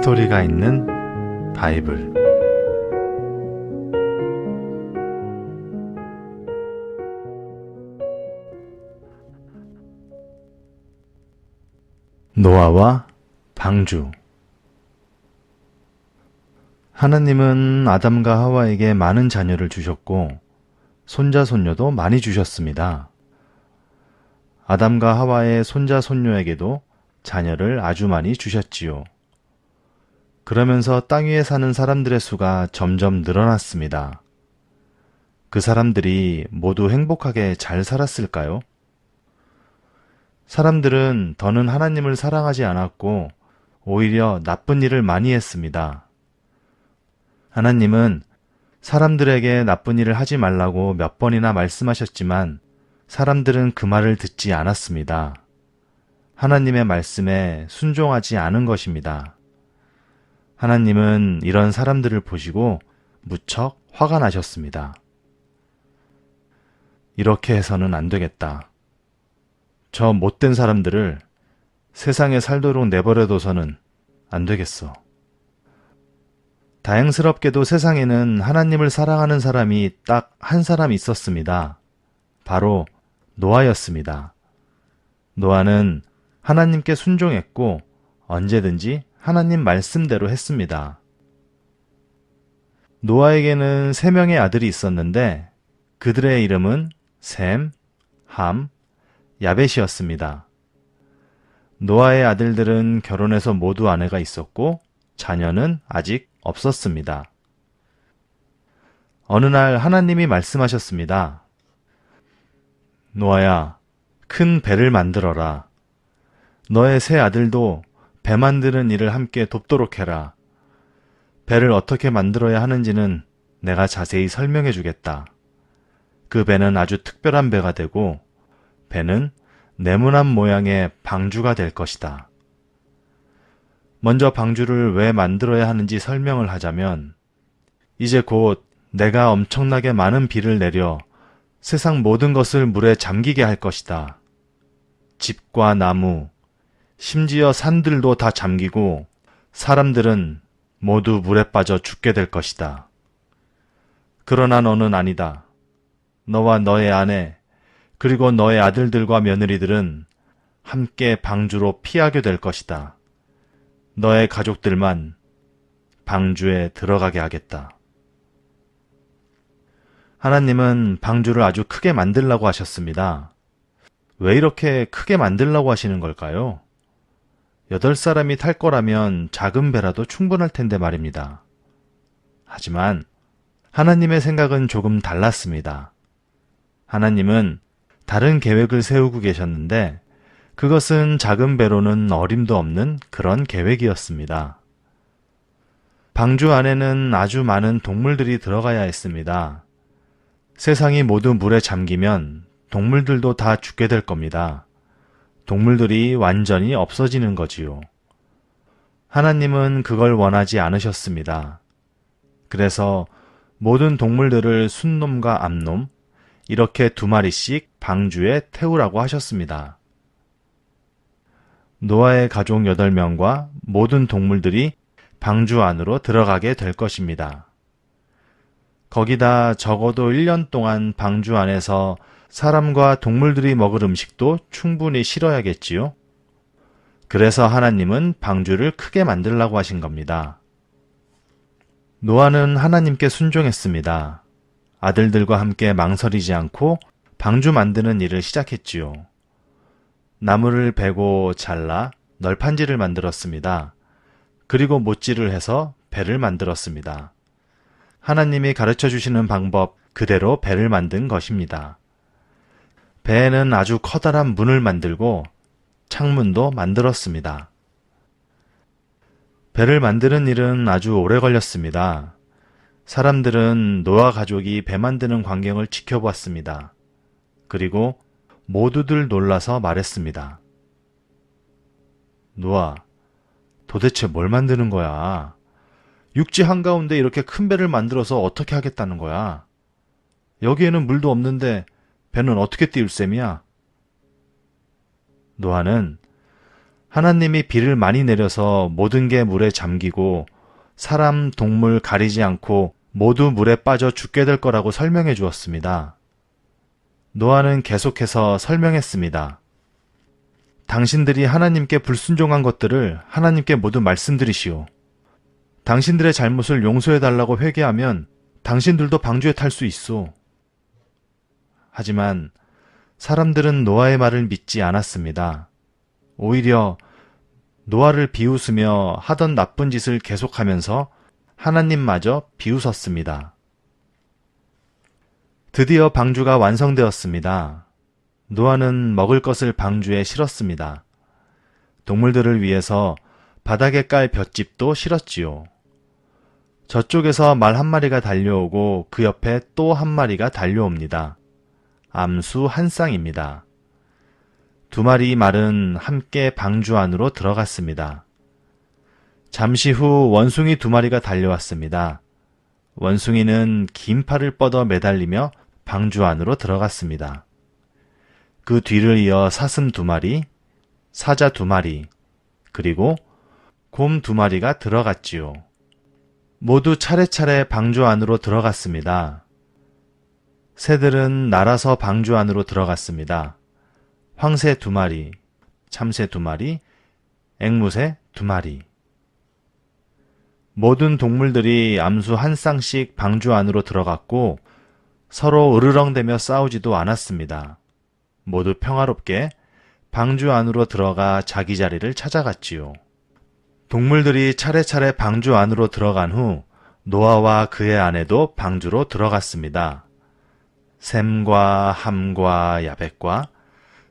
스토리가 있는 바이블. 노아와 방주. 하나님은 아담과 하와에게 많은 자녀를 주셨고 손자 손녀도 많이 주셨습니다. 아담과 하와의 손자 손녀에게도 자녀를 아주 많이 주셨지요. 그러면서 땅 위에 사는 사람들의 수가 점점 늘어났습니다. 그 사람들이 모두 행복하게 잘 살았을까요? 사람들은 더는 하나님을 사랑하지 않았고 오히려 나쁜 일을 많이 했습니다. 하나님은 사람들에게 나쁜 일을 하지 말라고 몇 번이나 말씀하셨지만 사람들은 그 말을 듣지 않았습니다. 하나님의 말씀에 순종하지 않은 것입니다. 하나님은 이런 사람들을 보시고 무척 화가 나셨습니다. 이렇게 해서는 안 되겠다. 저 못된 사람들을 세상에 살도록 내버려둬서는 안 되겠어. 다행스럽게도 세상에는 하나님을 사랑하는 사람이 딱 한 사람 있었습니다. 바로 노아였습니다. 노아는 하나님께 순종했고 언제든지 하나님 말씀대로 했습니다. 노아에게는 3명의 아들이 있었는데 그들의 이름은 셈, 함, 야벳이었습니다. 노아의 아들들은 결혼해서 모두 아내가 있었고 자녀는 아직 없었습니다. 어느 날 하나님이 말씀하셨습니다. 노아야, 큰 배를 만들어라. 너의 세 아들도 배 만드는 일을 함께 돕도록 해라. 배를 어떻게 만들어야 하는지는 내가 자세히 설명해 주겠다. 그 배는 아주 특별한 배가 되고 배는 네모난 모양의 방주가 될 것이다. 먼저 방주를 왜 만들어야 하는지 설명을 하자면 이제 곧 내가 엄청나게 많은 비를 내려 세상 모든 것을 물에 잠기게 할 것이다. 집과 나무, 심지어 산들도 다 잠기고 사람들은 모두 물에 빠져 죽게 될 것이다. 그러나 너는 아니다. 너와 너의 아내, 그리고 너의 아들들과 며느리들은 함께 방주로 피하게 될 것이다. 너의 가족들만 방주에 들어가게 하겠다. 하나님은 방주를 아주 크게 만들라고 하셨습니다. 왜 이렇게 크게 만들라고 하시는 걸까요? 8사람이 탈 거라면 작은 배라도 충분할 텐데 말입니다. 하지만 하나님의 생각은 조금 달랐습니다. 하나님은 다른 계획을 세우고 계셨는데 그것은 작은 배로는 어림도 없는 그런 계획이었습니다. 방주 안에는 아주 많은 동물들이 들어가야 했습니다. 세상이 모두 물에 잠기면 동물들도 다 죽게 될 겁니다. 동물들이 완전히 없어지는 거지요. 하나님은 그걸 원하지 않으셨습니다. 그래서 모든 동물들을 순놈과 암놈, 이렇게 2마리씩 방주에 태우라고 하셨습니다. 노아의 가족 8명과 모든 동물들이 방주 안으로 들어가게 될 것입니다. 거기다 적어도 1년 동안 방주 안에서 사람과 동물들이 먹을 음식도 충분히 실어야겠지요. 그래서 하나님은 방주를 크게 만들라고 하신 겁니다. 노아는 하나님께 순종했습니다. 아들들과 함께 망설이지 않고 방주 만드는 일을 시작했지요. 나무를 베고 잘라 널판지를 만들었습니다. 그리고 못질을 해서 배를 만들었습니다. 하나님이 가르쳐 주시는 방법 그대로 배를 만든 것입니다. 배에는 아주 커다란 문을 만들고 창문도 만들었습니다. 배를 만드는 일은 아주 오래 걸렸습니다. 사람들은 노아 가족이 배 만드는 광경을 지켜보았습니다. 그리고 모두들 놀라서 말했습니다. 노아, 도대체 뭘 만드는 거야? 육지 한가운데 이렇게 큰 배를 만들어서 어떻게 하겠다는 거야? 여기에는 물도 없는데 배는 어떻게 띄울 셈이야? 노아는 하나님이 비를 많이 내려서 모든 게 물에 잠기고 사람, 동물 가리지 않고 모두 물에 빠져 죽게 될 거라고 설명해 주었습니다. 노아는 계속해서 설명했습니다. 당신들이 하나님께 불순종한 것들을 하나님께 모두 말씀드리시오. 당신들의 잘못을 용서해 달라고 회개하면 당신들도 방주에 탈 수 있소. 하지만 사람들은 노아의 말을 믿지 않았습니다. 오히려 노아를 비웃으며 하던 나쁜 짓을 계속하면서 하나님마저 비웃었습니다. 드디어 방주가 완성되었습니다. 노아는 먹을 것을 방주에 실었습니다. 동물들을 위해서 바닥에 깔 볏짚도 실었지요. 저쪽에서 말 한 마리가 달려오고 그 옆에 또 한 마리가 달려옵니다. 암수 한 쌍입니다. 두 마리 말은 함께 방주 안으로 들어갔습니다. 잠시 후 원숭이 두 마리가 달려왔습니다. 원숭이는 긴 팔을 뻗어 매달리며 방주 안으로 들어갔습니다. 그 뒤를 이어 사슴 두 마리, 사자 두 마리, 그리고 곰 두 마리가 들어갔지요. 모두 차례차례 방주 안으로 들어갔습니다. 새들은 날아서 방주 안으로 들어갔습니다. 황새 두 마리, 참새 두 마리, 앵무새 두 마리. 모든 동물들이 암수 한 쌍씩 방주 안으로 들어갔고 서로 으르렁대며 싸우지도 않았습니다. 모두 평화롭게 방주 안으로 들어가 자기 자리를 찾아갔지요. 동물들이 차례차례 방주 안으로 들어간 후 노아와 그의 아내도 방주로 들어갔습니다. 샘과 함과 야벳과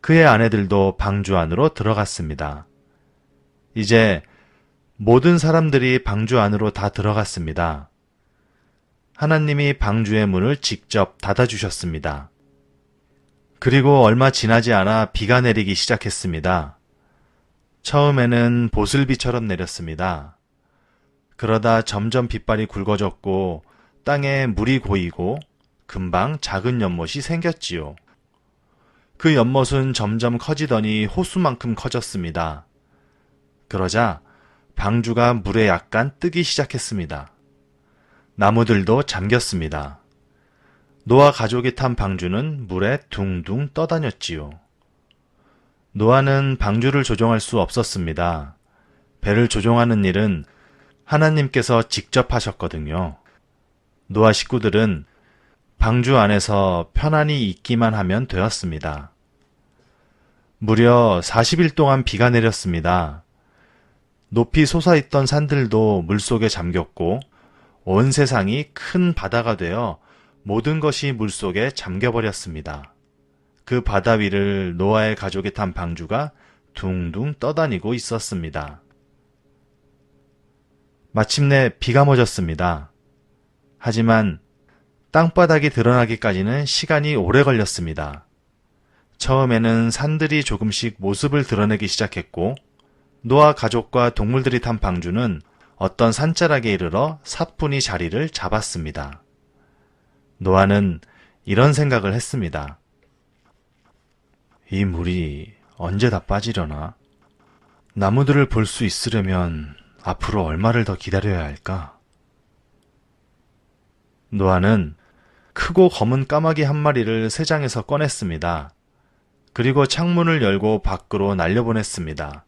그의 아내들도 방주 안으로 들어갔습니다. 이제 모든 사람들이 방주 안으로 다 들어갔습니다. 하나님이 방주의 문을 직접 닫아주셨습니다. 그리고 얼마 지나지 않아 비가 내리기 시작했습니다. 처음에는 보슬비처럼 내렸습니다. 그러다 점점 빗발이 굵어졌고 땅에 물이 고이고 금방 작은 연못이 생겼지요. 그 연못은 점점 커지더니 호수만큼 커졌습니다. 그러자 방주가 물에 약간 뜨기 시작했습니다. 나무들도 잠겼습니다. 노아 가족이 탄 방주는 물에 둥둥 떠다녔지요. 노아는 방주를 조종할 수 없었습니다. 배를 조종하는 일은 하나님께서 직접 하셨거든요. 노아 식구들은 방주 안에서 편안히 있기만 하면 되었습니다. 무려 40일 동안 비가 내렸습니다. 높이 솟아있던 산들도 물속에 잠겼고 온 세상이 큰 바다가 되어 모든 것이 물속에 잠겨버렸습니다. 그 바다 위를 노아의 가족이 탄 방주가 둥둥 떠다니고 있었습니다. 마침내 비가 멎었습니다. 하지만 땅바닥이 드러나기까지는 시간이 오래 걸렸습니다. 처음에는 산들이 조금씩 모습을 드러내기 시작했고 노아 가족과 동물들이 탄 방주는 어떤 산자락에 이르러 사뿐히 자리를 잡았습니다. 노아는 이런 생각을 했습니다. 이 물이 언제 다 빠지려나? 나무들을 볼 수 있으려면 앞으로 얼마를 더 기다려야 할까? 노아는 크고 검은 까마귀 한 마리를 새장에서 꺼냈습니다. 그리고 창문을 열고 밖으로 날려보냈습니다.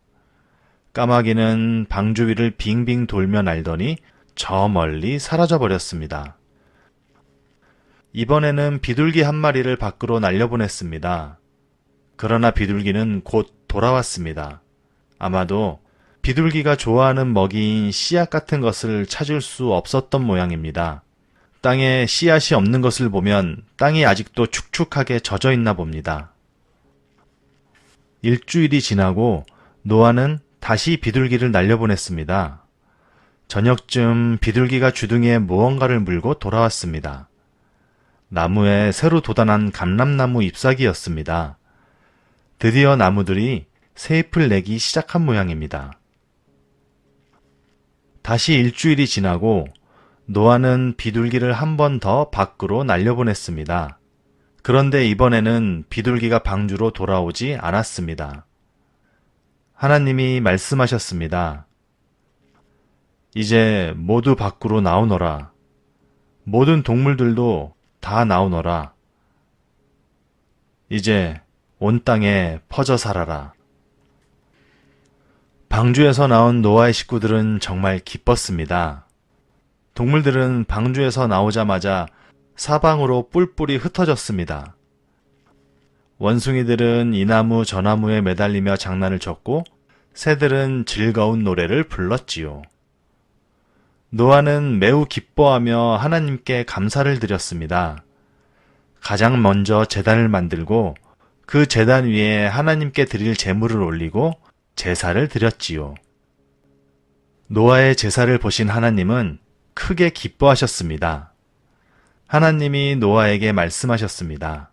까마귀는 방주 위를 빙빙 돌며 날더니 저 멀리 사라져버렸습니다. 이번에는 비둘기 한 마리를 밖으로 날려보냈습니다. 그러나 비둘기는 곧 돌아왔습니다. 아마도 비둘기가 좋아하는 먹이인 씨앗 같은 것을 찾을 수 없었던 모양입니다. 땅에 씨앗이 없는 것을 보면 땅이 아직도 축축하게 젖어 있나 봅니다. 일주일이 지나고 노아는 다시 비둘기를 날려보냈습니다. 저녁쯤 비둘기가 주둥이에 무언가를 물고 돌아왔습니다. 나무에 새로 돋아난 감람나무 잎사귀였습니다. 드디어 나무들이 새잎을 내기 시작한 모양입니다. 다시 일주일이 지나고 노아는 비둘기를 한 번 더 밖으로 날려보냈습니다. 그런데 이번에는 비둘기가 방주로 돌아오지 않았습니다. 하나님이 말씀하셨습니다. 이제 모두 밖으로 나오너라. 모든 동물들도 다 나오너라. 이제 온 땅에 퍼져 살아라. 방주에서 나온 노아의 식구들은 정말 기뻤습니다. 동물들은 방주에서 나오자마자 사방으로 뿔뿔이 흩어졌습니다. 원숭이들은 이 나무 저 나무에 매달리며 장난을 쳤고 새들은 즐거운 노래를 불렀지요. 노아는 매우 기뻐하며 하나님께 감사를 드렸습니다. 가장 먼저 제단을 만들고 그 제단 위에 하나님께 드릴 제물을 올리고 제사를 드렸지요. 노아의 제사를 보신 하나님은 크게 기뻐하셨습니다. 하나님이 노아에게 말씀하셨습니다.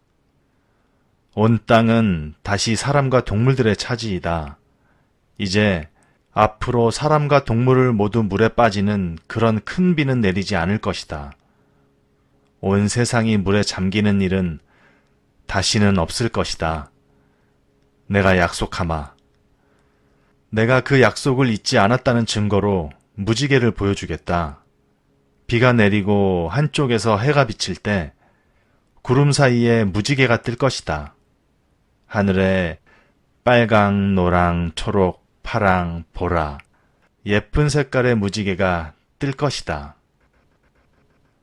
온 땅은 다시 사람과 동물들의 차지이다. 이제 앞으로 사람과 동물을 모두 물에 빠지는 그런 큰 비는 내리지 않을 것이다. 온 세상이 물에 잠기는 일은 다시는 없을 것이다. 내가 약속하마. 내가 그 약속을 잊지 않았다는 증거로 무지개를 보여주겠다. 비가 내리고 한쪽에서 해가 비칠 때 구름 사이에 무지개가 뜰 것이다. 하늘에 빨강, 노랑, 초록, 파랑, 보라, 예쁜 색깔의 무지개가 뜰 것이다.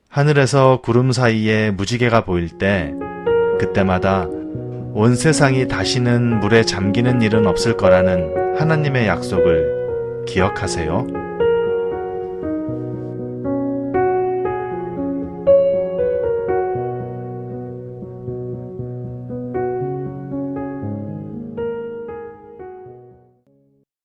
하늘에서 구름 사이에 무지개가 보일 때 그때마다 온 세상이 다시는 물에 잠기는 일은 없을 거라는 하나님의 약속을 기억하세요.